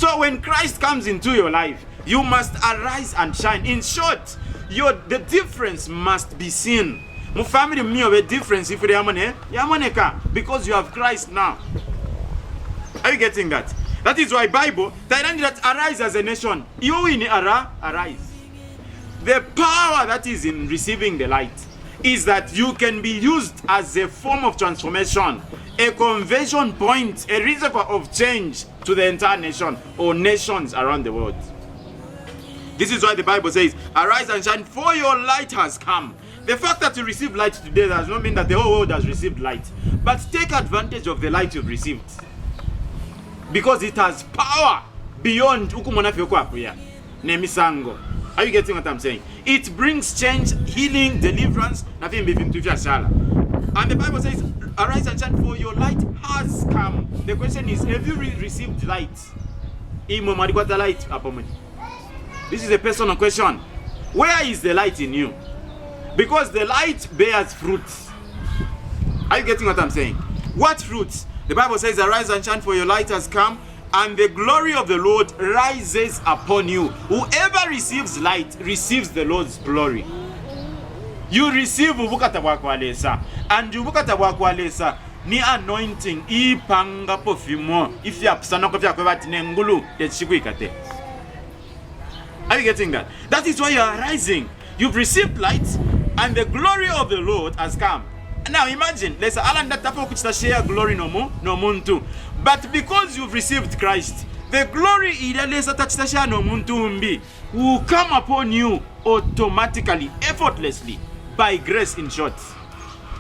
So when Christ comes into your life, you must arise and shine. In short, the difference must be seen. My family me have a difference if they are because you have Christ now. Are you getting that? That is why Bible that arise as a nation. You in arise. The power that is in receiving the light is that you can be used as a form of transformation, a conversion point, a reservoir of change to the entire nation or nations around the world. This is why the Bible says, arise and shine, for your light has come. The fact that you receive light today does not mean that the whole world has received light. But take advantage of the light you've received. Because it has power beyond ukumona fyokuya. Nemisango. Are you getting what I'm saying? It brings change, healing, deliverance. And the Bible says, arise and shine, for your light has come. The question is, have you received light? This is a personal question. Where is the light in you? Because the light bears fruits. Are you getting what I'm saying? What fruits? The Bible says, arise and shine, for your light has come, and the glory of the Lord rises upon you. Whoever receives light receives the Lord's glory. You receive ubukata bwakwalesa, and ubukata bwakwalesa ni anointing ipanga pofimo if ya pusana ko vya kwebati nengulu yechikuikate. Are you getting that? That is why you are rising. You've received light, and the glory of the Lord has come. Now imagine, let's share glory no muntu. But because you've received Christ, the glory will come upon you automatically, effortlessly, by grace, in short.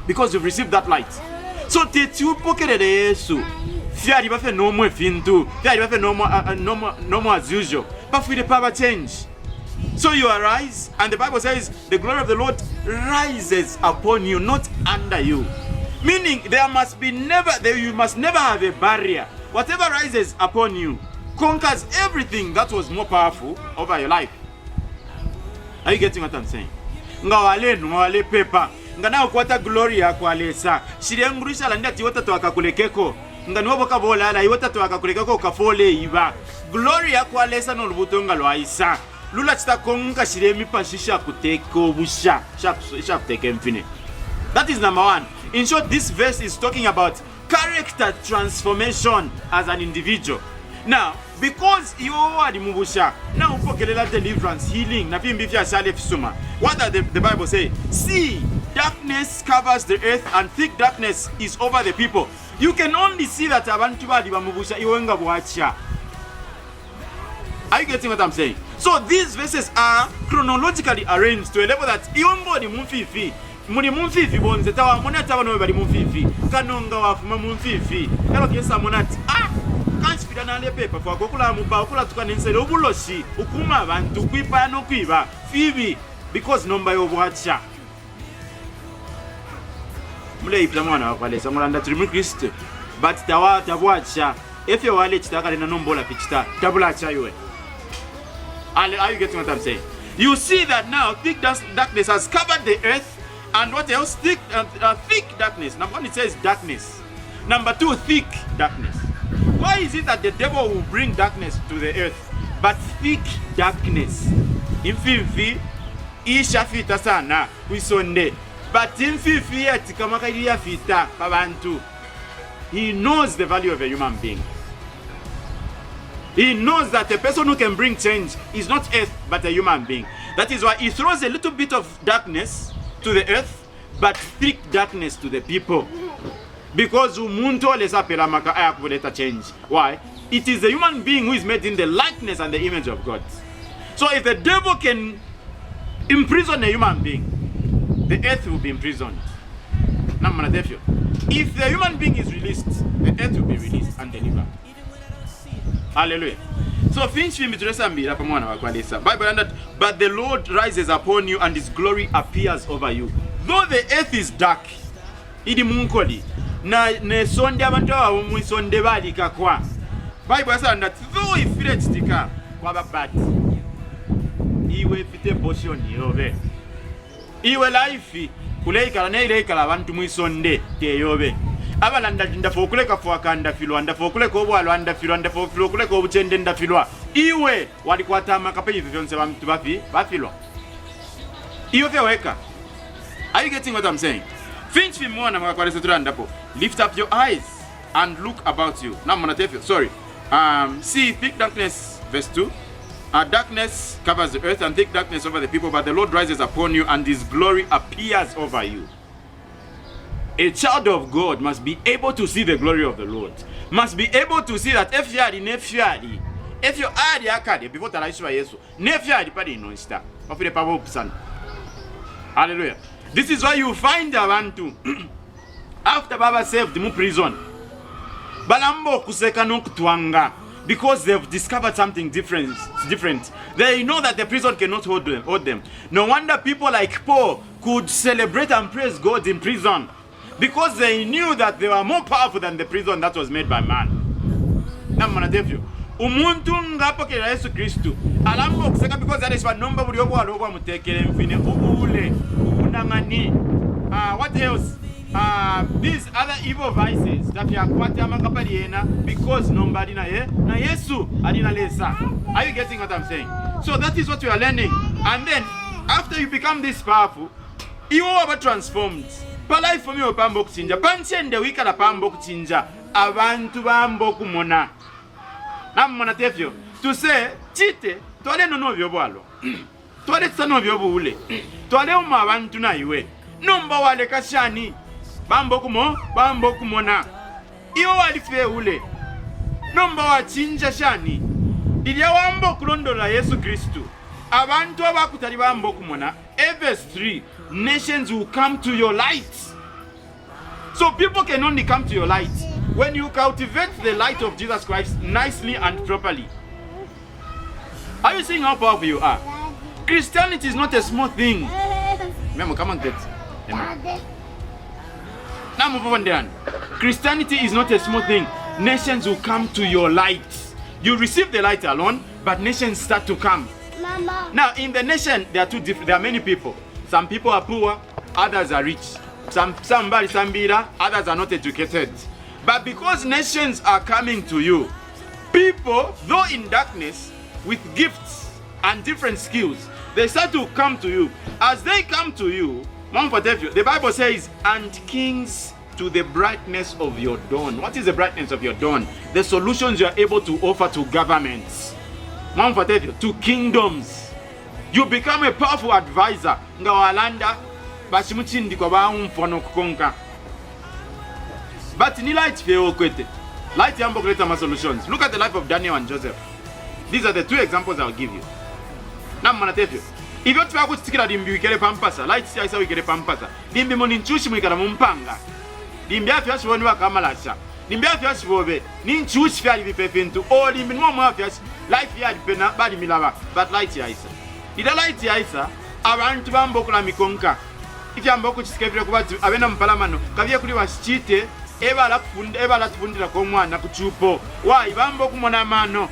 Because you've received that light. So you no more as usual. But with the power change. So you arise, and the Bible says the glory of the Lord rises upon you, not under you. Meaning you must never have a barrier. Whatever rises upon you conquers everything that was more powerful over your life. Are you getting what I'm saying? Ngawale pepa. Ngana ukwata glory yako alesa. Shirengurusha landati wata twakakulekeko. Ngani woboka bola iwata twakakulekeko ukafole iba. Glory yako alesa no lubutonga lwaisa. Lula chita konga shiremi pashisha kuteko busha. Sharp take mfine. That is number one. In short, this verse is talking about character transformation as an individual. Now, because you are the mubusha, now upokelela deliverance, healing, na pimbifia shale fisuma. What does the Bible say? See, darkness covers the earth and thick darkness is over the people. You can only see that abantu bali ba mubusha iwenga buacha. Are you getting what I'm saying? So these verses are chronologically arranged to a level that iwongo ni mumfifi. Muni mumfifi bonze tawa muna tawa no bali mumfifi. Kanonga wafuma mumfifi. Elo kiesa monati. Kanspida na le pepa kwa kukula muba kula tukanensele obuloshi ukuma abantu kwipa no kwiba fibi because nomba yo bwacha. Mule ipla mwana wakwalesa mulanda turi Kristo but tawa tabwacha if you wale chitaka na nombola pichita tabula chaywe. Are you getting what I'm saying? You see that now thick darkness has covered the earth, and what else? Thick darkness. Number one, it says darkness. Number two, thick darkness. Why is it that the devil will bring darkness to the earth, but thick darkness? Infifi isha fita sana wisonde, but infifi atikamakaria fita kabantu. He knows the value of a human being. He knows that a person who can bring change is not earth, but a human being. That is why he throws a little bit of darkness to the earth, but thick darkness to the people. Because umuntu lesa pelamaka ayakuleta change. Why? It is the human being who is made in the likeness and the image of God. So if the devil can imprison a human being, the earth will be imprisoned. If the human being is released, the earth will be released and delivered. Hallelujah. So finish Bible that, but the Lord rises upon you and his glory appears over you. Though the earth is dark, idi munkoli na ne sonde abantu abo mu sonde bali kakwa. Bible says that though if it stika kwaba bad, iwe fite portion yobe. Iwe life kuleikala na ile ikala abantu mu sonde te yobe. abalanda ndafa okuleka fuaka ndafilwa ndafa okuleka obwalwa ndafilwa ndafa okuleka obuchende ndafilwa iwe walikwata amakape hivyo vyonse bantu bafilwa iyo vyaweka. Are you getting what I'm saying? Finch vimona mwakwarese turandapo. Lift up your eyes and look about you. Now Monatefio, sorry. See thick darkness, verse 2. Darkness covers the earth and thick darkness over the people, but the Lord rises upon you and his glory appears over you. A child of God must be able to see the glory of the Lord. Must be able to see that if you are before Talaishwa Yesu, nefyari padi inonsta. Ofile pabo upsana. Hallelujah. This is why you find abantu after Baba saved mu prison. Balambo kuseka nokutwanga. Because they've discovered something different. They know that the prison cannot hold them. No wonder people like Paul could celebrate and praise God in prison. Because they knew that they were more powerful than the prison that was made by man. Umuntu ngapokera Yesu Kristu. Alambo kuseka because that is what number buli obwa lobwa mutekere mfine ubule unangani. What else? These other evil vices that we are kwati amakapali yena because nobody na Yesu alina lesa. Are you getting what I'm saying? So that is what we are learning. And then after you become this powerful, you are transformed. Palai for me opambo kuchinja. Panchende wika la pambo kuchinja. Abantu bambo kumona. Namona tefyo. To say chite twale no vyobwalo. Twale tsano vyobule. Twale uma abantu na iwe. Nomba wale kashani. Bambo kumona. Iyo walife ule. Nomba wachinja shani. Dilia wambo kulondola Yesu Kristu. Abantu abakutali bambo kumona. Verse 3. Nations will come to your light. So people can only come to your light when you cultivate the light of Jesus Christ nicely and properly. Are you seeing how powerful you are? Christianity is not a small thing. Remember, come on, Dad. Now move on down. Christianity is not a small thing. Nations will come to your light. You receive the light alone, but nations start to come. Mama. Now in the nation there are many people. Some people are poor, others are rich. Somebody sambira, others are not educated. But because nations are coming to you, people, though in darkness, with gifts and different skills, they start to come to you. As they come to you, the Bible says, and kings to the brightness of your dawn. What is the brightness of your dawn? The solutions you are able to offer to governments, to kingdoms. You become a powerful advisor. But ni light feo kwete. Light yambo greater my solutions. Look at the life of Daniel and Joseph. These are the two examples I'll give you. Now Manatefio. If you try to stick dimbi wikere pampasa, light siasa wikere pampasa. Dimbi moninchushi mwikara mumpanga. Dimbi afya shiboni wa kamalasha. Dimbi afya shibobe. Ninchushi fya libipefentu. O dimbi mwa afya life ya dipena badi milaba. But light ya isa. Ida light ya isa. Abantu bambo kula mikonka. If you amboko chiskevire kubati abena mpalamano. Kavia kuli washite. Eba la tufundira kwa mwana kuchupo. Wa ibambo kumona mano.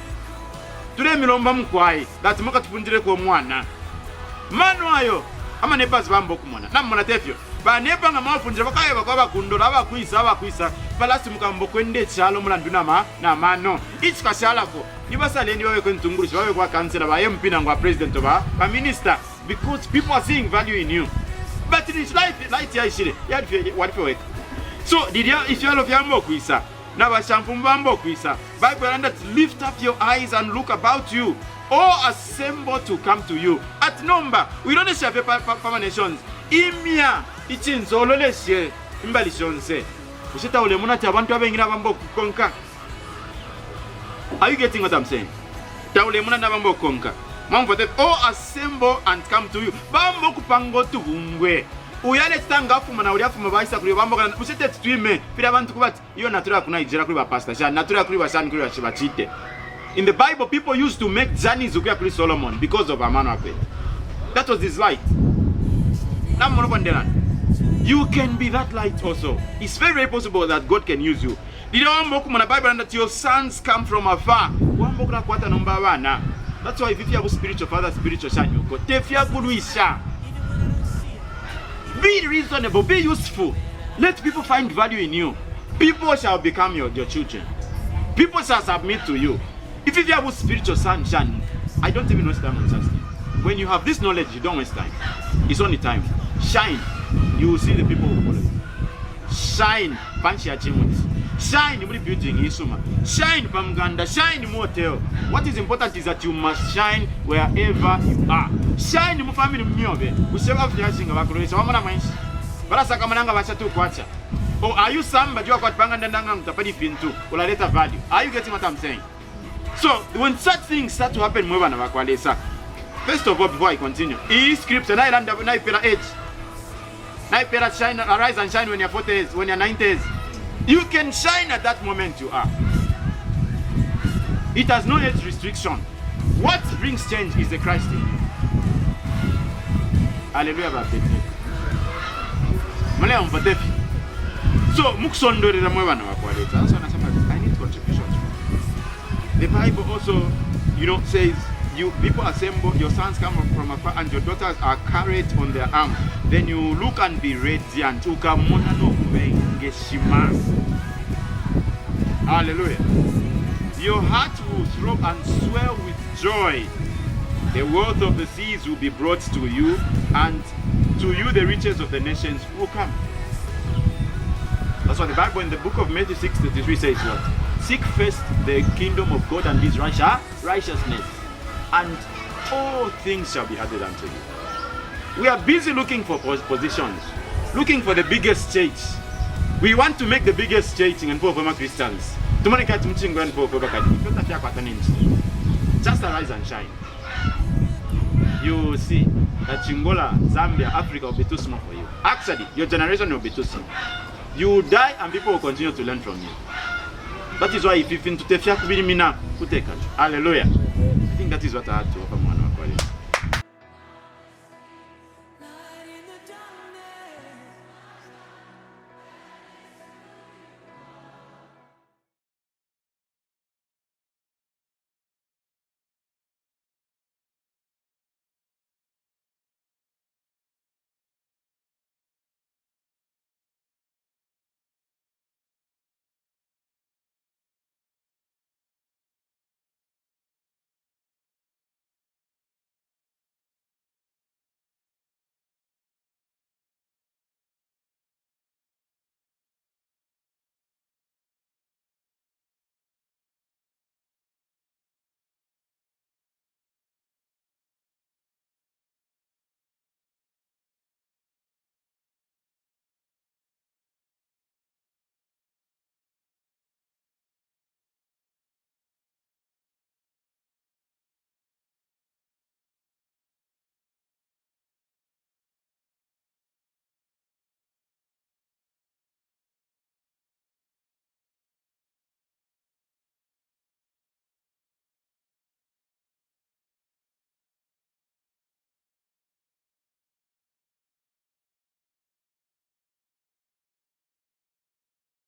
Tule milomba mkwai. That muka tufundire kwa mwana. Mano ayo. Ama nebazi bambo kumona. Na mwana tefyo. Ba neba nga mafundira bakaye bakwa kundola abakwisa. Palasi mukambo kwende chalo mulandu na mano. Ichi kashala ko. Nibasa lendi wawe kwentungurishi wawe kwa kansela ba MP na ngwa president ba minister, because people are seeing value in you. But it is light ya ishire. Ya walipe weka. So, if you are of kwisa, now kwisa, Bible and lift up your eyes and look about you. All assemble to come to you. At number, we don't share paper nations. Imia, ichin solo leshe, imbalishonse. Ushita ulemuna chabantu abengira bambo konka. Are you getting what I'm saying? Taulemuna na bambo konka. All assemble and come to you. Bambo kupango tubungwe. Uyale tanga fuma na uliafu mabaisa kuri bambo kana usete twime pira bantu kubati iyo natura kuna ijira kuri ba pastor sha natura kuri basani kuri bachite. In the Bible people used to make journeys ukuya kuri Solomon because of amano akwe. That was his light. You can be that light also. It's very, very possible that God can use you. The Bible that your sons come from afar. That's why if you have a spiritual father, spiritual son, be reasonable, be useful. Let people find value in you. People shall become your children. People shall submit to you. If you have a spiritual sunshine, I don't even waste time on such things. When you have this knowledge, you don't waste time. It's only time. Shine. You will see the people who follow you. Shine. Panchi achievements. Shine in building Isuma. Shine Pamganda. Shine in motel. What is important is that you must shine wherever you are. Shine in family miobe. We say of the sing about Croatia. Wamana mines. Barasa kamananga bachatu kwacha. Or are you somebody you are got pangandanga tapadi pintu? Or later value? Are you getting what I'm saying? So when such things start to happen, first of all, before I continue, is scripture na ilanda na ipera age. Na ipera shine, arise and shine when you're 40s, when you're 90s. You can shine at that moment you are. It has no age restriction. What brings change is the Christ in you. Hallelujah, brother. So, I need contributions. The Bible also, says, you people assemble, your sons come from afar, and your daughters are carried on their arm. Then you look and be radiant. Hallelujah. Your heart will throb and swell with joy. The wealth of the seas will be brought to you, and to you the riches of the nations will come. That's what the Bible in the book of Matthew 6:33 says what? Seek first the kingdom of God and his righteousness, and all things shall be added unto you. We are busy looking for positions, looking for the biggest church. We want to make the biggest church in Former Christians. Just arise and shine. You will see that Chingola, Zambia, Africa will be too small for you. Actually, your generation will be too small. You will die and people will continue to learn from you. That is why if you think to Tefia Kubimina, hallelujah. I think that is what I had to offer.